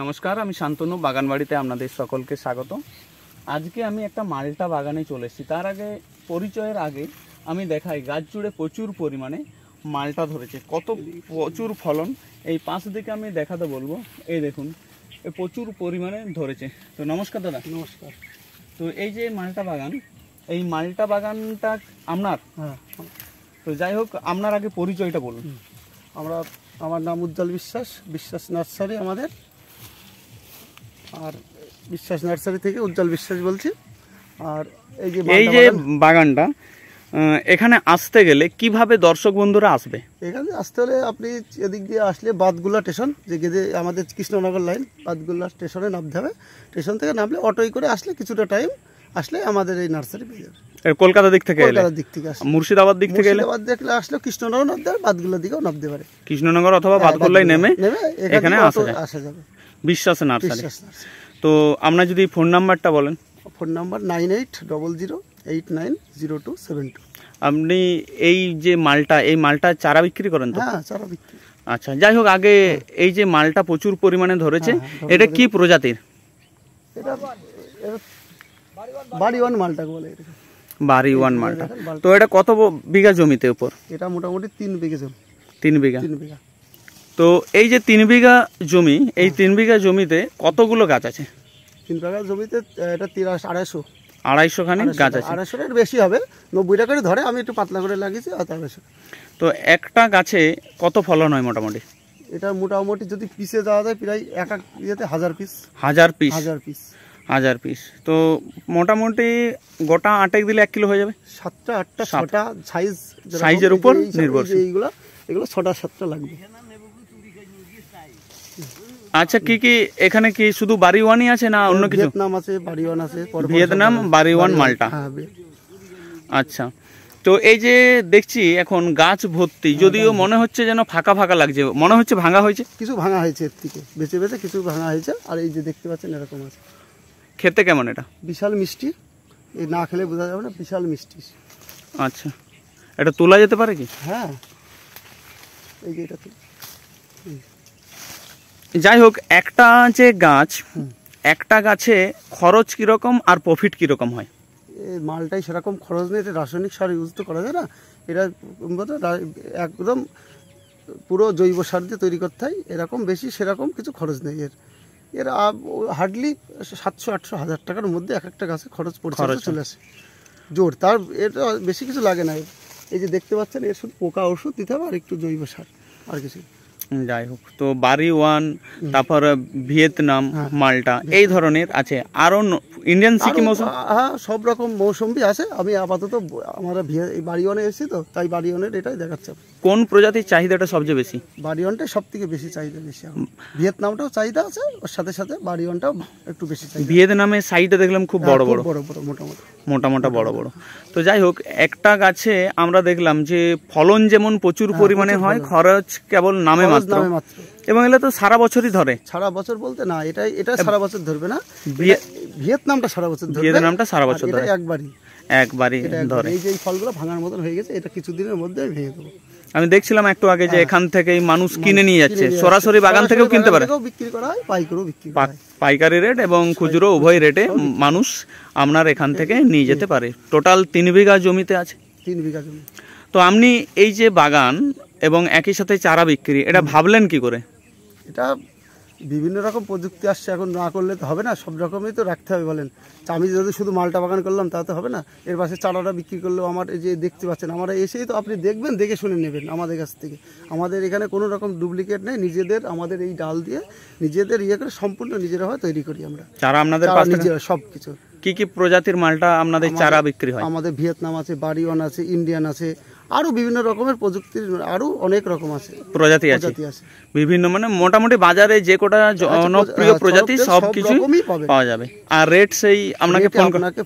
নমস্কার, আমি শান্তনু বাগানবাড়িতে আপনাদের সকলকে স্বাগত। আজকে আমি একটা মালটা বাগানে চলে এসেছি। তার আগে পরিচয়ের আগে আমি দেখাই গাছ জুড়ে প্রচুর পরিমাণে মালটা ধরেছে, কত প্রচুর ফলন। এই পাশ দিকে আমি দেখাতে বলবো, এই দেখুন প্রচুর পরিমাণে ধরেছে। তো নমস্কার দাদা। নমস্কার। তো এই যে মালটা বাগান, এই মালটা বাগানটা আপনার? হ্যাঁ। তো যাই হোক, আপনার আগে পরিচয়টা বলুন। আমার নাম উজ্জ্বল বিশ্বাস, বিশ্বাস নার্সারি আমাদের। আর বিশ্বাস নার্সারি থেকে উজ্জ্বল বিশ্বাস বলছি। আর এই যে বাগানটা, এখানে আসতে গেলে কিভাবে দর্শক বন্ধুরা আসবে? এখানে আসতে হলে আপনি এদিক দিয়ে আসলে বাদগুলা স্টেশন, যে গেদে আমাদের কৃষ্ণনগর লাইন, বাদগুলা স্টেশনে নামতে হবে। স্টেশন থেকে নামলে অটোই করে আসলে কিছুটা টাইম আসলে আমাদের এই নার্সারি পেয়ে যাবে। কলকাতা দিক থেকে কলকাতার দিক থেকে আসলে, মুর্শিদাবাদ দিক থেকে দেখলে আসলে কৃষ্ণনগর নামতে হবে, বাদগুলোর দিকেও নামতে পারে। কৃষ্ণনগর অথবা বাদগুলাই নেমে এখানে আসা যাবে। বিশ্বাস নার্সারি। তো আপনার যদি ফোন নাম্বারটা বলেন। Phone number 9800890272। আপনি এই যে মালটা, এই মালটা চারা বিক্রি করেন তো? হ্যাঁ, চারা বিক্রি। আচ্ছা, যাই হোক, আগে এই যে মালটা প্রচুর পরিমাণে ধরেছে, এটা কি প্রজাতির? এটা বাড়ি ওয়ান মালটা বলে। বাড়ি ওয়ান মালটা। তো এটা কত বিঘা জমিতে উপর? এটা মোটামুটি 3 বিঘা জমি। 3 বিঘা। তো এই যে 3 বিঘা জমি, এই 3 বিঘা জমিতে কতগুলো গাছ আছে? 3 বিঘা জমিতে এটা 250 খানি গাছ আছে। 250 এর বেশি হবে, 90টা করে ধরে, আমি একটু পাতলা করে লাগিয়েছি। আর 250। তো একটা গাছে কত ফলন হয় মোটামুটি? এটা মোটামুটি যদি পিসে যাওয়া যায় প্রায় এক ইয়েতে 1000 পিস। 1000 পিস। তো মোটামুটি গোটা আটেক দিলে 1 কিলো হয়ে যাবে। 7টা 8টা 6টা সাইজের উপর নির্ভরশীল। এগুলো 6টা 7টা লাগবে। আচ্ছা, কি কি এখানে কি শুধু বাড়ি ওয়ানই আছে না অন্য কিছু? ভিয়েতনাম আছে, বাড়ি ওয়ান আছে, ভিয়েতনাম বাড়ি ওয়ান মালটা। আচ্ছা, তো এই যে দেখছি এখন গাছ ভর্তি, যদিও মনে হচ্ছে যেন ফাঁকা ফাঁকা লাগছে, মনে হচ্ছে ভাঙা হয়েছে। কিছু ভাঙা হয়েছে, এর থেকে বেঁচে বেঁচে কিছু ভাঙা হয়েছে। আর এই যে দেখতে পাচ্ছেন এরকম আছে। খেতে কেমন এটা? বিশাল মিষ্টি, এই না খেলে বোঝা যাবে না, বিশাল মিষ্টি। আচ্ছা, এটা তোলা যেতে পারে কি? হ্যাঁ, এই যে এটা। যাই হোক, একটা যে গাছ, একটা গাছে খরচ কিরকম আর প্রফিট কিরকম হয়? এই মালটাই সেরকম খরচ নেই, এটা রাসায়নিক সার ইউজ তো করা যায় না। এটা একদম পুরো জৈব সার দিয়ে তৈরি করতে হয়। এরকম বেশি সেরকম কিছু খরচ নেই। এর হার্ডলি 700-800 হাজার টাকার মধ্যে এক একটা গাছে খরচ চলে আসে জোর। তার এটা বেশি কিছু লাগে না। এই যে দেখতে পাচ্ছেন, এর শুধু পোকা ওষুধ দিতে হবে আর একটু জৈব সার, আর কিছু। যাই হোক, তো বাড়ি ওয়ান, তারপর ভিয়েতনাম মালটা, এই ধরনের আছে আরো ইন্ডিয়ান সিকি মৌসুম। হ্যাঁ, সব রকম মৌসুমি আছে। আমি আপাতত আমরা বাড়ি ওয়ানে এসেছি, তো তাই বাড়ি ওয়ানের এটাই দেখাচ্ছে। কোন প্রজাতির চাহিদাটা সবচেয়ে বেশি? বাড়ি ওয়ানটাই সব থেকে বেশি চাহিদা বেশি। ভিয়েতনামটাও চাহিদা আছে, ওর সাথে সাথে বাড়ি ওয়ানটাও একটু বেশি চাহিদা। ভিয়েতনামের সাইডে দেখলাম খুব বড় বড় মোটা বড় বড়। তো যাই হোক, একটা গাছে আমরা দেখলাম যে ফলন যেমন প্রচুর পরিমাণে হয়, খরচ কেবল নামে মাত্র। এবং এগুলো তো সারা বছরই ধরে। সারা বছর বলতে না, এটা সারা বছর ধরবে না। ভিয়েতনামটা সারা বছর ধরবে। ভিয়েতনামটা সারা বছর ধরে, একবারই ধরে। এই যে ফলগুলো ভাঙার মতন হয়ে গেছে, এটা কিছুদিনের মধ্যে ভেঙে দেবো। আমি দেখছিলাম একটু আগে যে এখান থেকেই মানুষ কিনে নিয়ে যাচ্ছে, সরাসরি বাগান থেকেও কিনতে পারে, বিক্রি করা হয়, পাইকারিও বিক্রি করা হয়। পাইকারি রেট এবং খুচরো উভয় রেটে মানুষ আপনার এখান থেকে নিয়ে যেতে পারে। টোটাল 3 বিঘা জমিতে আছে। 3 বিঘা জমি। তো আপনি এই যে বাগান এবং একই সাথে চারা বিক্রি, এটা ভাবলেন কি করে? এটা বিভিন্ন রকম প্রযুক্তি আসছে, এখন না করলে তো হবে না, সব রকমই তো রাখতে হবে। বলেন, আমি যদি শুধু মালটা বাগান করলাম তা তো হবে না। এর পাশে চারাটা বিক্রি করলেও আমার এই যে দেখতে পাচ্ছেন, আমরা এসেই তো আপনি দেখবেন, দেখে শুনে নেবেন আমাদের কাছ থেকে। আমাদের এখানে কোনো রকম ডুপ্লিকেট নেই, নিজেদের আমাদের এই ডাল দিয়ে নিজেদের করে সম্পূর্ণ নিজেরা তৈরি করি আমরা চারা। আপনাদের নিজেরা সব কিছু। কি কি প্রজাতির মালটা আপনাদের চারা বিক্রি হয়? আমাদের ভিয়েতনাম আছে, বাড়ি ওয়ান আছে, ইন্ডিয়ান আছে, আরো বিভিন্ন রকমের প্রযুক্তির আরো অনেক রকম আছে, প্রজাতি আছে বিভিন্ন। মানে মোটামুটি বাজারে যে কোটা জনপ্রিয় প্রজাতি সবকিছু পাওয়া যাবে। আর রেট সেই আপনাকে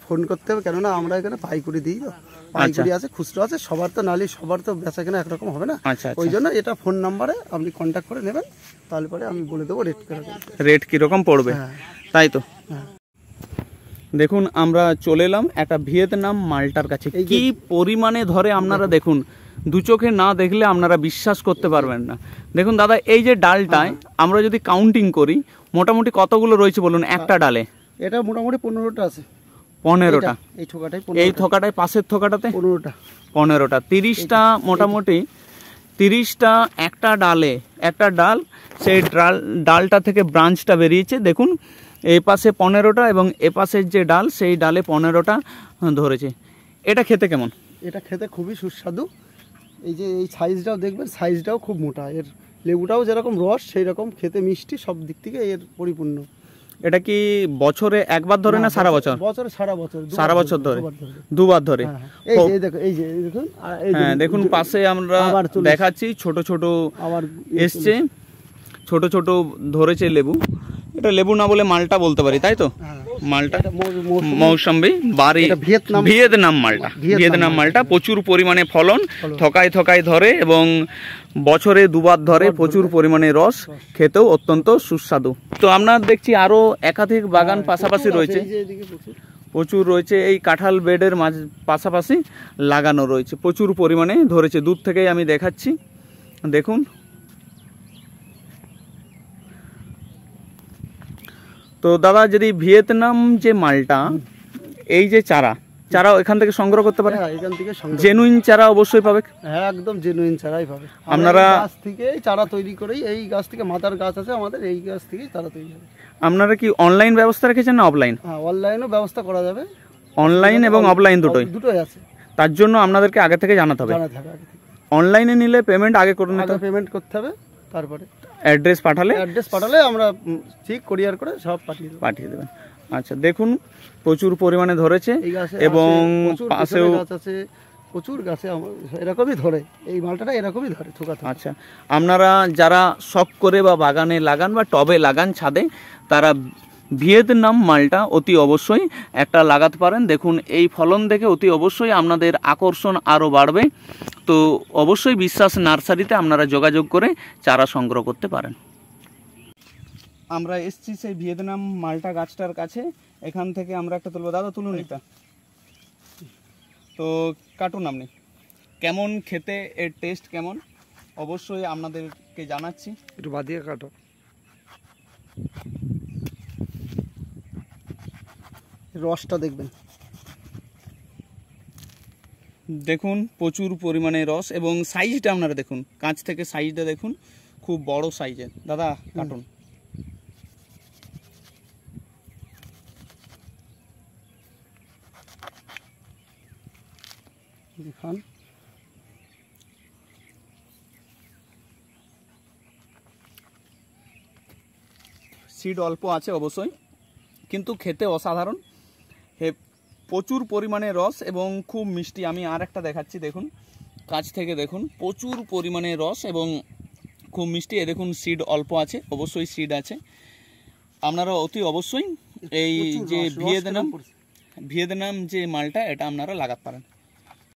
ফোন করতে হবে, কেননা আমরা এখানে পাইকারি দিই। তো পাইকারি আছে, খুচরো আছে, সবার তো নালি সবার তো বেচা কেনা একরকম হবে না। ওই জন্য এটা ফোন নাম্বারে আপনি কন্ট্যাক্ট করে নেবেন, তাহলে পরে আমি বলে দেবো রেট কিরকম পড়বে। তাই তো। দেখুন, আমরা চলে এলাম একটা ভিয়েতনাম মালটার কাছে। কি পরিমাণে ধরে আপনারা দেখুন, দু চোখে না দেখলে আপনারা বিশ্বাস করতে পারবেন না। দেখুন দাদা, এই যে ডালটায় আমরা যদি কাউন্টিং করি মোটামুটি কতগুলো রয়েছে বলুন একটা ডালে? এটা মোটামুটি 15টা আছে। 15টা। এই ঠোকাটাই এই থোকাটায়, পাশের থোকাটাতে 15টা। 15টা, 30টা মোটামুটি 30টা একটা ডালে। একটা ডাল, সেই ডালটা থেকে ব্রাঞ্চটা বেরিয়েছে। দেখুন এই পাশে 15টা এবং এ পাশের যে ডাল সেই ডালে 15টা ধরেছে। এটা খেতে কেমন? এটা খেতে খুবই সুস্বাদু। এই যে এই সাইজটাও দেখবেন, সাইজটাও খুব মোটা। এর লেবুটাও যেরকম রস সেই রকম খেতে মিষ্টি, সব দিক থেকে এর পরিপূর্ণ। এটা কি বছরে একবার ধরে না সারা বছর? বছরে সারা বছর, সারা বছর ধরে, দুবার ধরে। এই যে দেখুন, হ্যাঁ দেখুন পাশে আমরা দেখাচ্ছি ছোট ছোট আবার এসছে, ছোট ছোট ধরেছে লেবু। এটা লেবু না বলে মালটা বলতে পারি, তাই তো? মালটা মৌসম্বি বাড়ি, ভিয়েতনাম মালটা। ভিয়েতনাম মালটা প্রচুর পরিমাণে ফলন, থকায় থকায় ধরে এবং বছরে দুবার ধরে, প্রচুর পরিমাণে রস, খেতেও অত্যন্ত সুস্বাদু। তো আপনার দেখছি আরো একাধিক বাগান পাশাপাশি রয়েছে, প্রচুর রয়েছে। এই কাঁঠাল বেডের পাশাপাশি লাগানো রয়েছে, প্রচুর পরিমাণে ধরেছে। দূর থেকেই আমি দেখাচ্ছি, দেখুন। তো দাদা, যদি ভিয়েতনাম যে মালটা, এই যে চারা এখান থেকে সংগ্রহ করতে পারে? এখান থেকে জেনুইন চারা অবশ্যই পাবে। হ্যাঁ, একদম জেনুইন চারাই পাবে। আপনারা গাছ থেকে চারা তৈরি করেই, এই গাছ থেকে, মাদার গাছ আছে আমাদের, এই গাছ থেকেই চারা তৈরি হবে। আপনারা কি অনলাইন ব্যবস্থা রেখেছেন না অফলাইন? হ্যাঁ, অনলাইনও ব্যবস্থা করা যাবে। অনলাইন এবং অফলাইন দুটোই আছে। তার জন্য আপনাদেরকে আগে থেকে জানাতে হবে। অনলাইনে নিলে পেমেন্ট আগে করে নিতে হবে, পেমেন্ট করতে হবে। তারপরে অ্যাড্রেস পাঠালে আমরা ঠিক কুরিয়ার করে সব পাঠিয়ে দেবেন। আচ্ছা, দেখুন প্রচুর পরিমাণে ধরেছে এবং পাশেও প্রচুর গাছে এরকমই ধরে, এই মালটাটা এরকমই ধরে থোকা। আচ্ছা, আপনারা যারা শখ করে বা বাগানে লাগান বা টবে লাগান, ছাদে, তারা ভিয়েতনাম মালটা অতি অবশ্যই একটা লাগাতে পারেন। দেখুন এই ফলন দেখে অতি অবশ্যই আপনাদের আকর্ষণ আরও বাড়বে। তো অবশ্যই বিশ্বাস নার্সারিতে আপনারা যোগাযোগ করে চারা সংগ্রহ করতে পারেন। আমরা এসছি সেই ভিয়েতনাম মালটা গাছটার কাছে। এখান থেকে আমরা একটা তুলবো। দাদা তুলুন এটা। তো কাটুন আপনি। কেমন খেতে, এর টেস্ট কেমন অবশ্যই আপনাদেরকে জানাচ্ছি। একটু বাদিয়ে কাটো। রসটা দেখবেন, দেখুন প্রচুর পরিমাণে রস এবং সাইজটা আপনারা দেখুন, কাছ থেকে সাইজটা দেখুন, খুব বড় সাইজের। দাদা কাটুন। দেখুন সিড অল্প আছে অবশ্যই, কিন্তু খেতে অসাধারণ। প্রচুর পরিমাণে রস এবং খুব মিষ্টি। আমি আর একটা দেখাচ্ছি, দেখুন কাছ থেকে দেখুন, প্রচুর পরিমাণে রস এবং খুব মিষ্টি। এ দেখুন সিড অল্প আছে, অবশ্যই সিড আছে। আপনারা অতি অবশ্যই এই যে ভিয়েতনাম যে মালটা, এটা আপনারা লাগাতে পারেন।